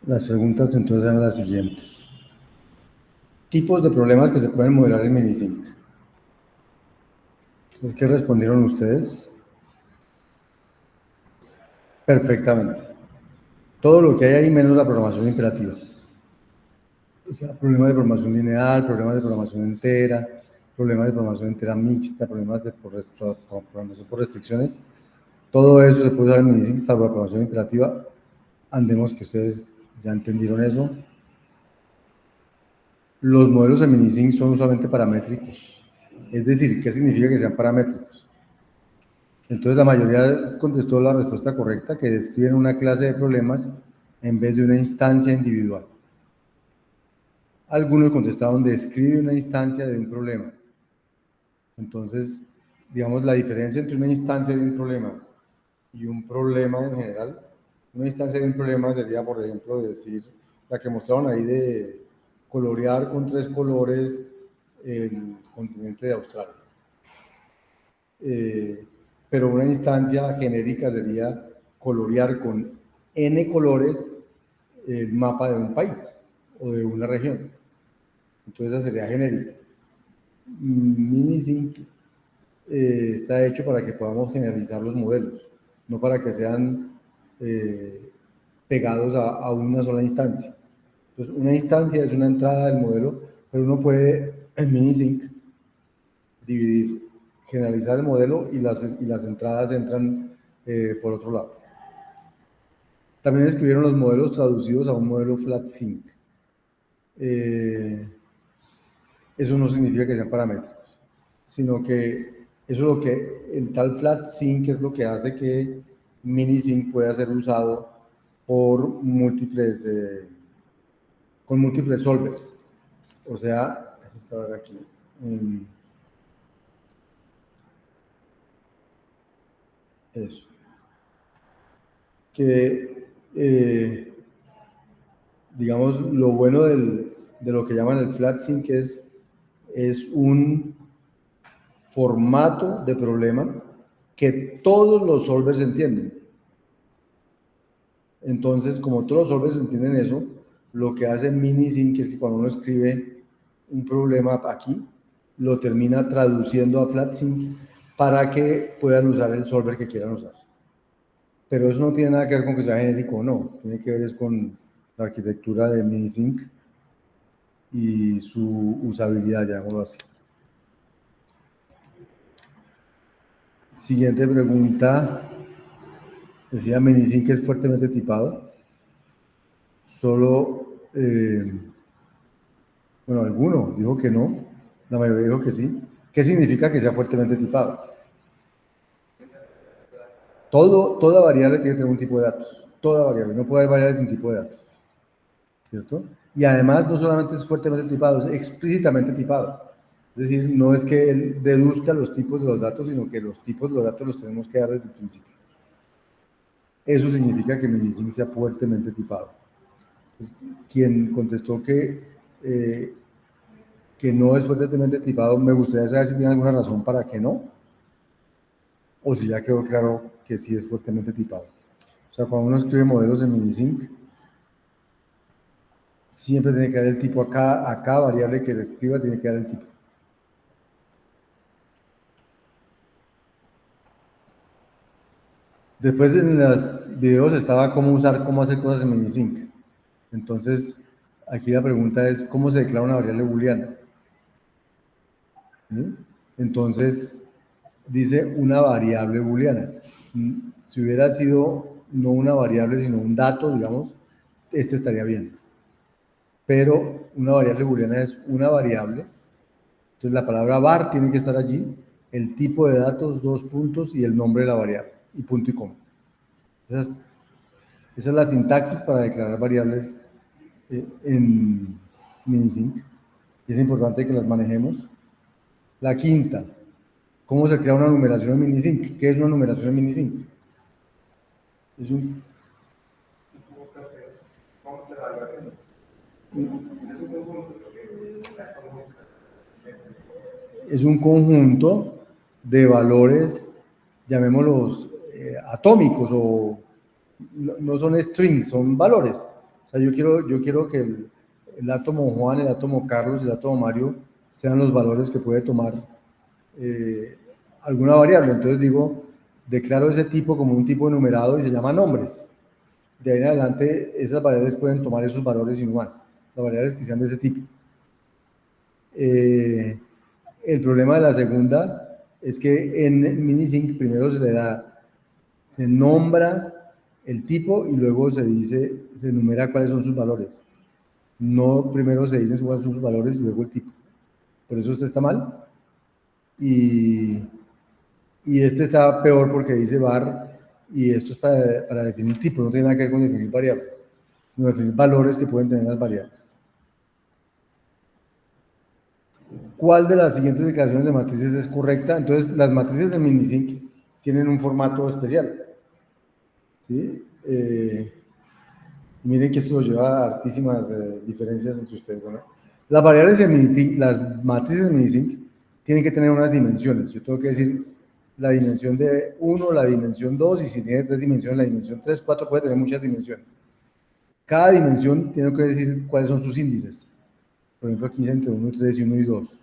Las preguntas entonces eran las siguientes. Tipos de problemas que se pueden modelar en Minisync. ¿Qué respondieron ustedes? Perfectamente. Todo lo que hay ahí menos la programación imperativa. O sea, problemas de programación lineal, problemas de programación entera, problemas de programación entera mixta, problemas de programación por restricciones. Todo eso se puede usar en Minisync, salvo la programación imperativa. Andemos que ustedes ya entendieron eso. Los modelos de Minisync son usualmente paramétricos. Es decir, ¿qué significa que sean paramétricos? Entonces la mayoría contestó la respuesta correcta, que describen una clase de problemas en vez de una instancia individual. Algunos contestaron describe una instancia de un problema. Entonces, digamos, la diferencia entre una instancia de un problema y un problema en general, una instancia de un problema sería, por ejemplo, decir, la que mostraron ahí de colorear con 3 colores el continente de Australia. Pero una instancia genérica sería colorear con n colores el mapa de un país o de una región. Entonces esa sería genérica. Minisync está hecho para que podamos generalizar los modelos, no para que sean pegados a una sola instancia. Entonces, una instancia es una entrada del modelo, pero uno puede en Minisync dividir, generalizar el modelo y las entradas entran por otro lado. También escribieron los modelos traducidos a un modelo FlatSync. Eso no significa que sean paramétricos, sino que eso es lo que el tal FlatSync es lo que hace que Minisync pueda ser usado por múltiples, con múltiples solvers. O sea, eso está ahora aquí. Eso. Que, digamos, lo bueno de lo que llaman el FlatSync es un formato de problema que todos los solvers entienden. Entonces, como todos los solvers entienden eso, lo que hace Minisync es que cuando uno escribe un problema aquí, lo termina traduciendo a FlatSync para que puedan usar el solver que quieran usar. Pero eso no tiene nada que ver con que sea genérico o no, tiene que ver es con la arquitectura de Minisync y su usabilidad, llamémoslo así. Siguiente pregunta. Decía Minisync es fuertemente tipado. Solo, bueno, alguno dijo que no, la mayoría dijo que sí. ¿Qué significa que sea fuertemente tipado? Toda variable tiene que tener un tipo de datos. Toda variable, no puede haber variables sin tipo de datos. ¿Cierto? Y además no solamente es fuertemente tipado, es explícitamente tipado. Es decir, no es que él deduzca los tipos de los datos, sino que los tipos de los datos los tenemos que dar desde el principio. Eso significa que Minisync sea fuertemente tipado. Pues, quien contestó que no es fuertemente tipado, me gustaría saber si tiene alguna razón para que no, o si ya quedó claro que sí es fuertemente tipado. O sea, cuando uno escribe modelos en Minisync, siempre tiene que dar el tipo a cada variable que le escriba, tiene que dar el tipo. Después en los videos estaba cómo hacer cosas en Minisync. Entonces, aquí la pregunta es, ¿cómo se declara una variable booleana? ¿Sí? Entonces, dice una variable booleana. Si hubiera sido no una variable, sino un dato, digamos, este estaría bien. Pero una variable booleana es una variable. Entonces, la palabra var tiene que estar allí, el tipo de datos, 2 puntos y el nombre de la variable, y punto y coma. Esa es la sintaxis para declarar variables en Minisync. Y es importante que las manejemos. La quinta, ¿cómo se crea una numeración en Minisync? ¿Qué es una numeración en Minisync? Es un conjunto de valores, llamémoslos atómicos, o no son strings, son valores. O sea, yo quiero que el átomo Juan, el átomo Carlos y el átomo Mario sean los valores que puede tomar alguna variable. Entonces digo, declaro ese tipo como un tipo enumerado y se llama nombres. De ahí en adelante, esas variables pueden tomar esos valores y no más. Las variables que sean de ese tipo. El problema de la segunda es que en Minisync primero se nombra el tipo y luego se enumera cuáles son sus valores. No primero se dicen cuáles son sus valores y luego el tipo. Por eso este está mal. Y este está peor porque dice var y esto es para definir tipos, no tiene nada que ver con definir variables, sino definir valores que pueden tener las variables. ¿Cuál de las siguientes declaraciones de matrices es correcta? Entonces, las matrices de Minisync tienen un formato especial. ¿Sí? Miren que esto lo lleva a hartísimas diferencias entre ustedes. Bueno, las variables de Minisync, las matrices de Minisync tienen que tener unas dimensiones. Yo tengo que decir la dimensión de 1, la dimensión 2, y si tiene 3 dimensiones, la dimensión 3, 4 puede tener muchas dimensiones. Cada dimensión tiene que decir cuáles son sus índices. Por ejemplo, aquí es entre 1, 3 y 1 y 2.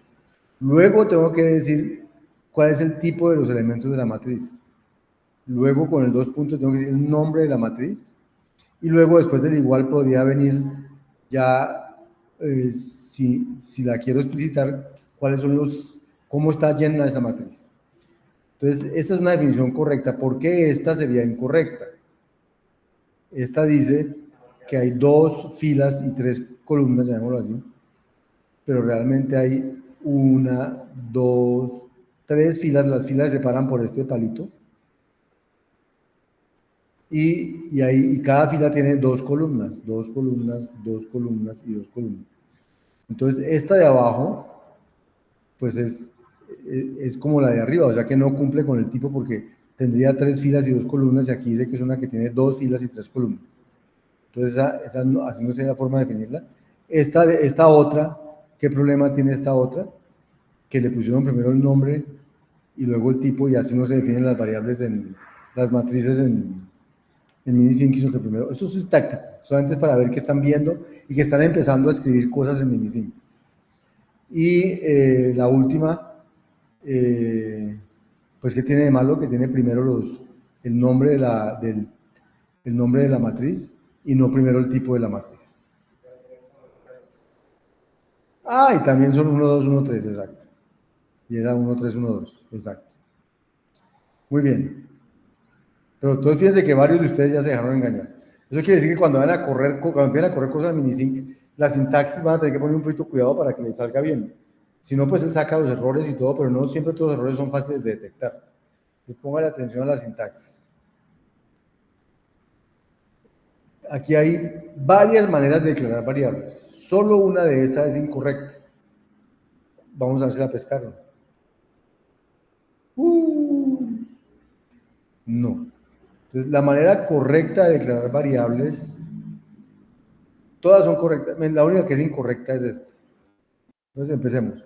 Luego tengo que decir cuál es el tipo de los elementos de la matriz. Luego con el 2 puntos tengo que decir el nombre de la matriz. Y luego después del igual podría venir ya, si la quiero explicitar, cuáles son cómo está llena esa matriz. Entonces, esta es una definición correcta. ¿Por qué esta sería incorrecta? Esta dice que hay 2 filas y 3 columnas, llamémoslo así, pero realmente hay 1, 2, 3 filas. Las filas se separan por este palito. Y cada fila tiene 2 columnas, 2 columnas, 2 columnas y 2 columnas. Entonces, esta de abajo, pues es como la de arriba, o sea que no cumple con el tipo porque tendría 3 filas y 2 columnas, y aquí dice que es una que tiene 2 filas y 3 columnas. Entonces, así no sería la forma de definirla. Esta otra, ¿qué problema tiene esta otra? Que le pusieron primero el nombre y luego el tipo, y así no se definen las variables las matrices en Minisync, sino que primero, eso es táctico, solamente es para ver que están viendo y que están empezando a escribir cosas en Minisync. Y la última, pues ¿qué tiene de malo? Que tiene primero el nombre el nombre de la matriz y no primero el tipo de la matriz. Y también son 1, 2, 1, 3, exacto. Y era 1, 3, 1, 2, exacto. Muy bien. Pero entonces fíjense que varios de ustedes ya se dejaron engañar. Eso quiere decir que cuando empiezan a correr cosas en Minisync, la sintaxis van a tener que poner un poquito cuidado para que les salga bien. Si no, pues él saca los errores y todo, pero no siempre todos los errores son fáciles de detectar. Pues póngale atención a la sintaxis. Aquí hay varias maneras de declarar variables. Solo una de estas es incorrecta. Vamos a ver si la pescaron. No. Entonces, la manera correcta de declarar variables, todas son correctas. La única que es incorrecta es esta. Entonces, empecemos.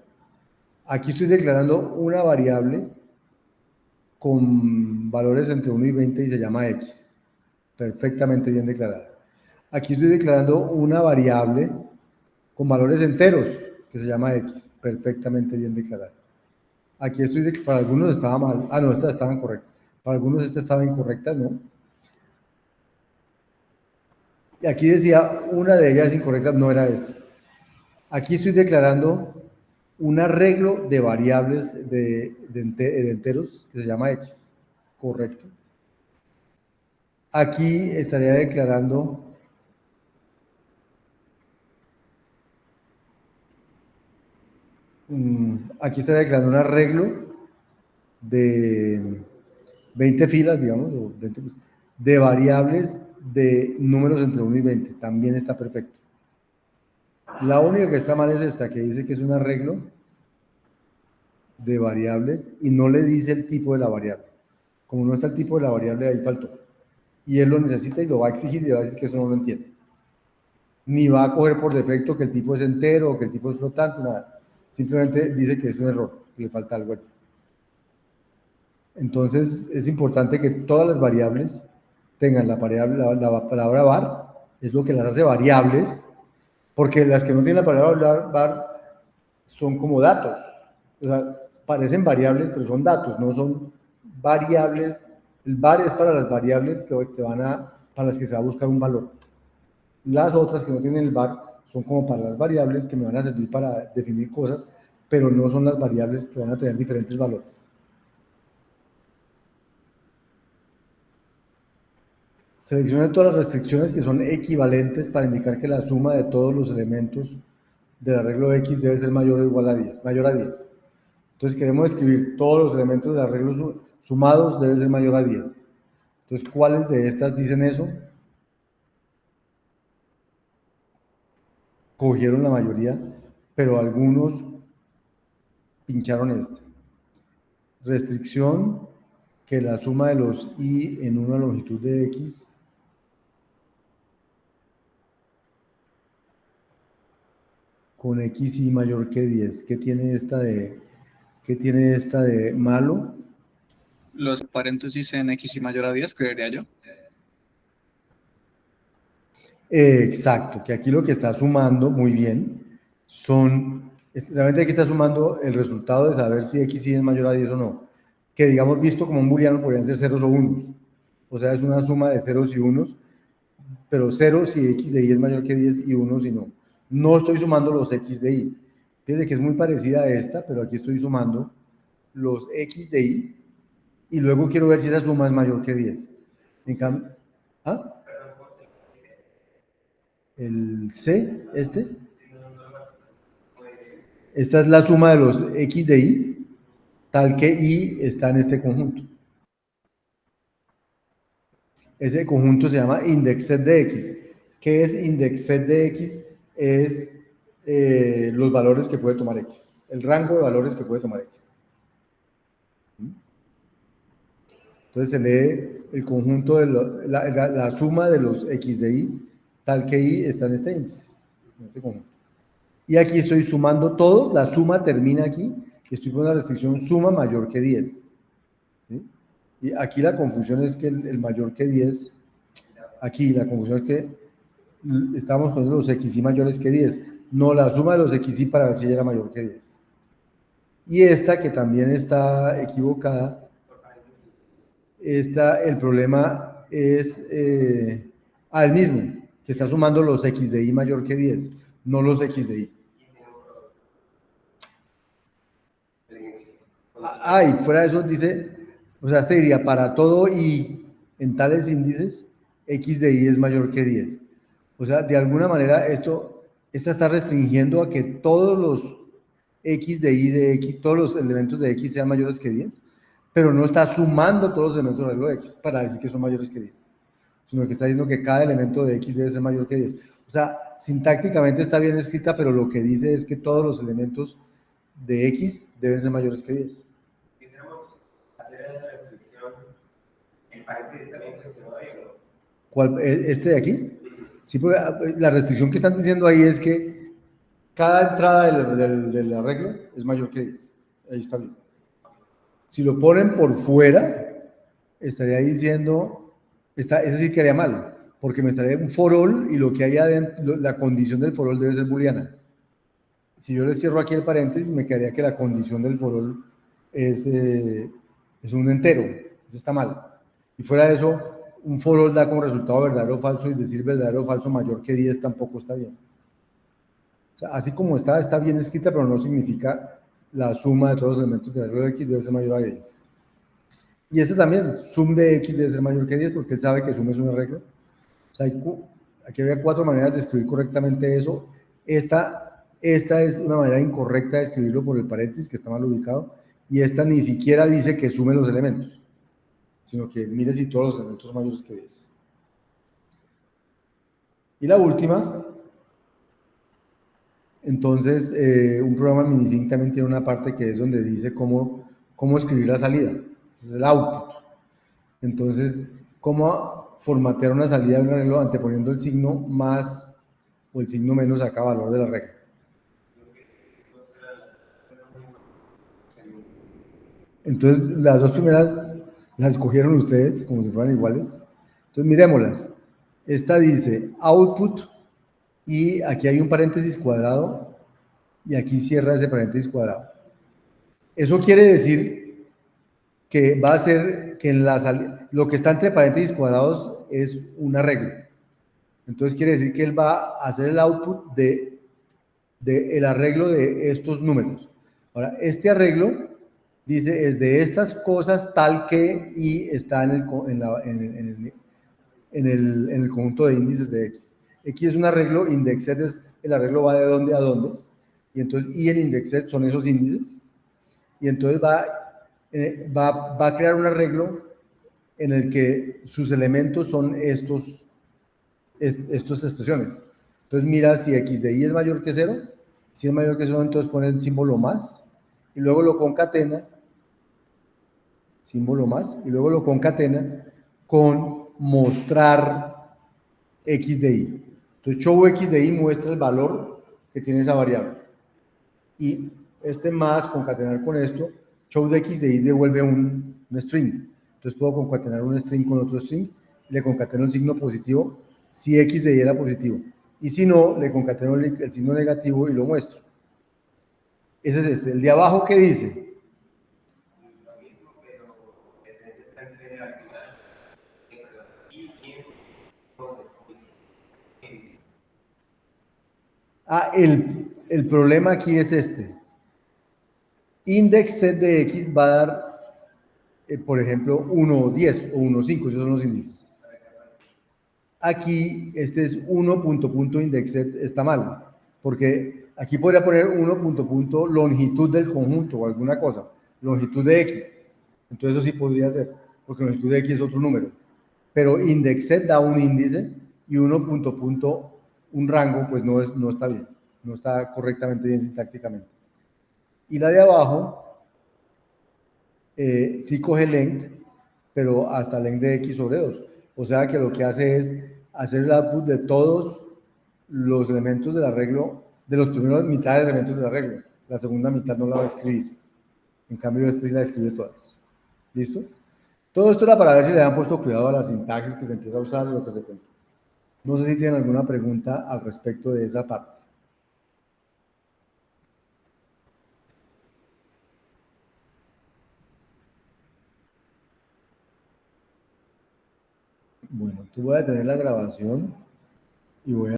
Aquí estoy declarando una variable con valores entre 1 y 20 y se llama X. Perfectamente bien declarada. Aquí estoy declarando una variable con valores enteros que se llama X. Perfectamente bien declarada. Aquí para algunos estaba mal. No, estas estaban correctas. Para algunos esta estaba incorrecta, ¿no? Y aquí decía una de ellas incorrecta, no era esta. Aquí estoy declarando un arreglo de variables de enteros que se llama X. Correcto. Aquí estaría declarando aquí estaría declarando un arreglo de 20 filas, digamos, o 20, de variables de números entre 1 y 20. También está perfecto. La única que está mal es esta, que dice que es un arreglo de variables y no le dice el tipo de la variable. Como no está el tipo de la variable, ahí faltó. Y él lo necesita y lo va a exigir y va a decir que eso no lo entiende. Ni va a coger por defecto que el tipo es entero o que el tipo es flotante, nada. Simplemente dice que es un error, que le falta algo aquí. Entonces es importante que todas las variables tengan la palabra var es lo que las hace variables, porque las que no tienen la palabra var son como datos. O sea, parecen variables, pero son datos, no son variables. El var es para las variables que para las que se va a buscar un valor. Las otras que no tienen el var son como para las variables que me van a servir para definir cosas, pero no son las variables que van a tener diferentes valores. Seleccione todas las restricciones que son equivalentes para indicar que la suma de todos los elementos del arreglo X debe ser mayor o igual a 10, mayor a 10. Entonces queremos escribir todos los elementos del arreglo sumados debe ser mayor a 10. Entonces, ¿cuáles de estas dicen eso? Cogieron la mayoría, pero algunos pincharon esta. Restricción que la suma de los y en una longitud de X con XY mayor que 10. ¿Qué tiene esta de malo? Los paréntesis en XY mayor a 10, creería yo. Exacto, que aquí lo que está sumando, muy bien, realmente aquí está sumando el resultado de saber si XY es mayor a 10 o no, que digamos visto como un booleano podrían ser ceros o unos, o sea, es una suma de ceros y unos, pero ceros si X de Y es mayor que 10 y unos si no. No estoy sumando los X de Y, fíjense que es muy parecida a esta, pero aquí estoy sumando los X de Y y luego quiero ver si esa suma es mayor que 10. En cambio, ¿ah? El C, esta es la suma de los X de Y, tal que Y está en este conjunto. Ese conjunto se llama indexset de X. ¿Qué es indexset de X? Es los valores que puede tomar X, el rango de valores que puede tomar X. Entonces se lee el conjunto de la suma de los X de Y, tal que Y está en este índice, en este conjunto. Y aquí estoy sumando todos, la suma termina aquí, y estoy con una restricción suma mayor que 10. ¿Sí? Y aquí la confusión es que el mayor que 10, aquí la confusión es que estamos poniendo los XY mayores que 10, no la suma de los XY para ver si ella era mayor que 10. Y esta que también está equivocada, el problema es el mismo, que está sumando los X de Y mayor que 10, no los X de Y. Y fuera de eso dice, o sea, se diría para todo Y en tales índices, X de Y es mayor que 10. O sea, de alguna manera esta está restringiendo a que todos los X de Y de X, todos los elementos de X sean mayores que 10, pero no está sumando todos los elementos del arreglo de X para decir que son mayores que 10, sino que está diciendo que cada elemento de X debe ser mayor que 10. O sea, sintácticamente está bien escrita, pero lo que dice es que todos los elementos de X deben ser mayores que 10. ¿Cuál, este de aquí? Sí, porque la restricción que están diciendo ahí es que cada entrada del arreglo es mayor que 10. Ahí está bien. Si lo ponen por fuera, estaría diciendo, ese sí quedaría mal, porque me estaría un for all y lo que hay adentro, la condición del for all debe ser booleana. Si yo le cierro aquí el paréntesis, me quedaría que la condición del for all es un entero. Eso está mal. Y fuera de eso, un for all da como resultado verdadero o falso, y decir verdadero o falso mayor que 10 tampoco está bien. O sea, así como está bien escrita, pero no significa la suma de todos los elementos del arreglo de X debe ser mayor a 10. Y este también, sum de X debe ser mayor que 10, porque él sabe que sum es un arreglo. O sea, aquí había 4 maneras de escribir correctamente eso. Esta es una manera incorrecta de escribirlo por el paréntesis, que está mal ubicado, y esta ni siquiera dice que sume los elementos, sino que mire si todos los elementos son mayores que 10. Y la última, entonces, un programa Minisync también tiene una parte que es donde dice cómo escribir la salida, entonces el output. Entonces, cómo formatear una salida de un arreglo anteponiendo el signo más o el signo menos a cada valor de la regla. Entonces, las dos primeras las escogieron ustedes como si fueran iguales. Entonces, miremoslas. Esta dice output y aquí hay un paréntesis cuadrado y aquí cierra ese paréntesis cuadrado. Eso quiere decir que va a ser que en lo que está entre paréntesis cuadrados es un arreglo. Entonces quiere decir que él va a hacer el output de el arreglo de estos números. Ahora, este arreglo dice es de estas cosas tal que y está en el conjunto de índices de X. X es un arreglo, indexed es el arreglo va de dónde a dónde, y entonces y el indexed son esos índices, y entonces va a crear un arreglo en el que sus elementos son estas expresiones. Entonces mira si X de Y es mayor que 0, si es mayor que 0, entonces pone el símbolo más, y luego lo concatena, símbolo más, y luego lo concatena con mostrar X de Y. Entonces show X de Y muestra el valor que tiene esa variable. Y este más, concatenar con esto, show de X de Y devuelve un string. Entonces puedo concatenar un string con otro string, le concateno el signo positivo si X de Y era positivo. Y si no, le concateno el signo negativo y lo muestro. Ese es este. El de abajo, ¿qué dice? Ah, el problema aquí es este. Index set de X va a dar, por ejemplo, 1, 10 o 1, 5, esos son los índices. Aquí, este es 1.indexed, está mal, porque aquí podría poner 1. Longitud del conjunto o alguna cosa, longitud de X. Entonces eso sí podría ser, porque longitud de X es otro número. Pero indexed da un índice y 1. Un rango, pues no está bien, no está correctamente bien sintácticamente. Y la de abajo sí coge length, pero hasta length de X sobre 2. O sea que lo que hace es hacer el output de todos los elementos del arreglo, de los primeros mitad de elementos del arreglo. La segunda mitad no la va a escribir. En cambio, este sí la escribe todas. ¿Listo? Todo esto era para ver si le han puesto cuidado a la sintaxis que se empieza a usar y lo que se cuenta. No sé si tienen alguna pregunta al respecto de esa parte. Bueno, tú voy a detener la grabación y voy a